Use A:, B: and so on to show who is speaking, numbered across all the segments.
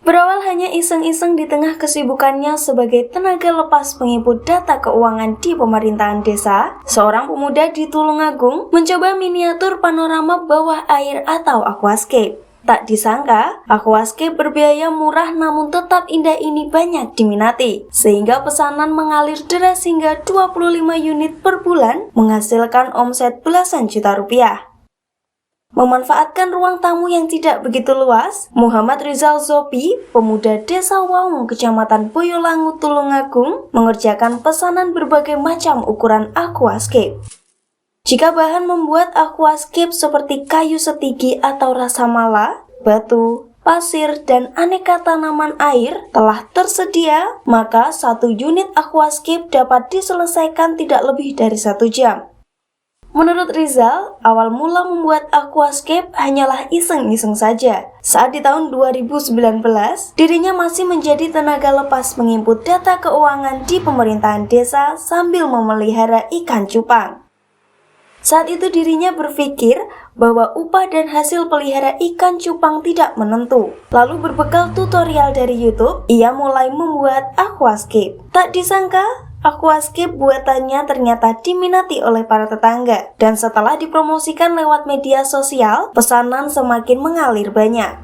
A: Berawal hanya iseng-iseng di tengah kesibukannya sebagai tenaga lepas penginput data keuangan di pemerintahan desa, seorang pemuda di Tulungagung mencoba miniatur panorama bawah air atau aquascape. Tak disangka, aquascape berbiaya murah namun tetap indah ini banyak diminati, sehingga pesanan mengalir deras hingga 25 unit per bulan, menghasilkan omset belasan juta rupiah. Memanfaatkan ruang tamu yang tidak begitu luas, Muhammad Rizal Zopi, pemuda desa Waung, kecamatan Boyolangu, Tulungagung, mengerjakan pesanan berbagai macam ukuran aquascape. Jika bahan membuat aquascape seperti kayu setigi atau rasa mala, batu, pasir, dan aneka tanaman air telah tersedia, maka satu unit aquascape dapat diselesaikan tidak lebih dari 1 jam. Menurut Rizal, awal mula membuat aquascape hanyalah iseng-iseng saja. Saat di tahun 2019, dirinya masih menjadi tenaga lepas penginput data keuangan di pemerintahan desa sambil memelihara ikan cupang. Saat itu dirinya berpikir bahwa upah dan hasil pelihara ikan cupang tidak menentu. Lalu berbekal tutorial dari YouTube, ia mulai membuat aquascape. Tak disangka, aquascape buatannya ternyata diminati oleh para tetangga, dan setelah dipromosikan lewat media sosial, pesanan semakin mengalir banyak.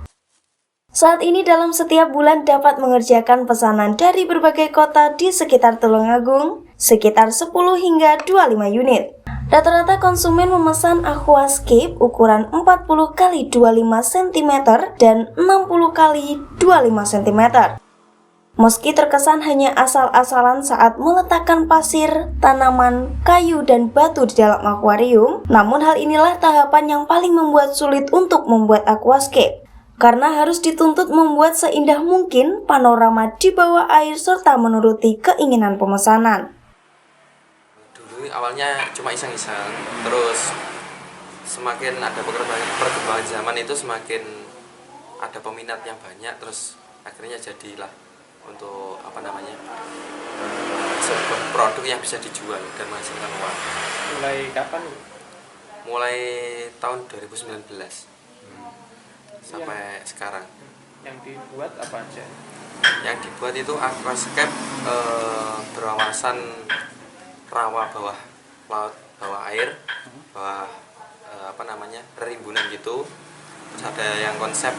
A: Saat ini dalam setiap bulan dapat mengerjakan pesanan dari berbagai kota di sekitar Tulungagung, sekitar 10 hingga 25 unit. Rata-rata konsumen memesan aquascape ukuran 40 x 25 cm dan 60 x 25 cm. Meski terkesan hanya asal-asalan saat meletakkan pasir, tanaman, kayu, dan batu di dalam akuarium, namun hal inilah tahapan yang paling membuat sulit untuk membuat aquascape. Karena harus dituntut membuat seindah mungkin panorama di bawah air serta menuruti keinginan pemesanan.
B: Dulu awalnya cuma iseng-iseng, terus semakin ada perkembangan zaman itu semakin ada peminat yang banyak, terus akhirnya jadilah untuk sebuah produk yang bisa dijual dan menghasilkan uang.
C: Mulai kapan?
B: Mulai tahun 2019 sampai sekarang.
C: Yang dibuat apa aja?
B: Yang dibuat itu aquascape berwawasan rawa bawah laut, bawah air, bawah rimbunan gitu. Terus ada yang konsep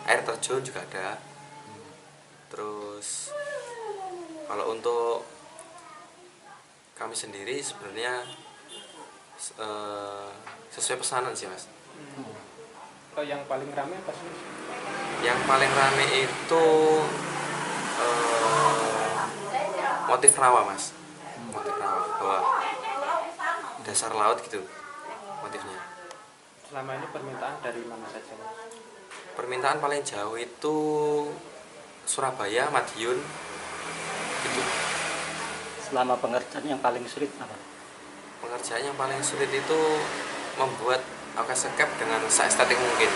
B: air terjun juga ada. Terus kalau untuk kami sendiri sebenarnya sesuai pesanan sih, Mas.
C: Kalau yang paling ramai apa sih?
B: Yang paling rame itu motif rawa, Mas. Motif rawa bawah dasar laut gitu motifnya.
C: Selama ini permintaan dari mana saja, Mas?
B: Permintaan paling jauh itu Surabaya, Madiun gitu.
D: Selama pengerjaan yang paling sulit apa?
B: Pengerjaan yang paling sulit itu membuat aquascape dengan seestetik mungkin,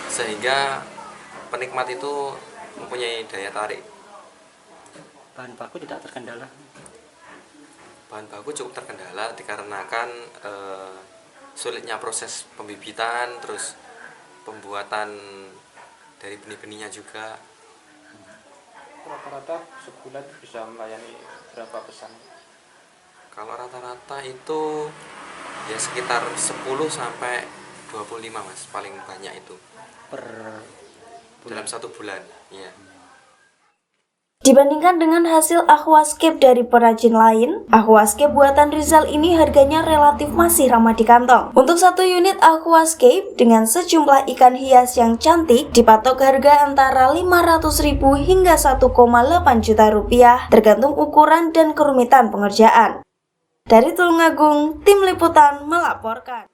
B: sehingga penikmat itu mempunyai daya tarik.
D: Bahan baku tidak terkendala?
B: Bahan baku cukup terkendala dikarenakan sulitnya proses pembibitan, terus pembuatan dari benih-benihnya juga.
C: Rata-rata sebulan bisa melayani berapa pesan?
B: Kalau rata-rata itu ya sekitar 10 sampai 25, Mas, paling banyak itu
D: Per bulan?
B: dalam 1 bulan. Iya.
A: Dibandingkan dengan hasil aquascape dari perajin lain, aquascape buatan Rizal ini harganya relatif masih ramah di kantong. Untuk 1 unit aquascape dengan sejumlah ikan hias yang cantik dipatok harga antara 500.000 hingga 1,8 juta rupiah, tergantung ukuran dan kerumitan pengerjaan. Dari Tulungagung, Tim Liputan melaporkan.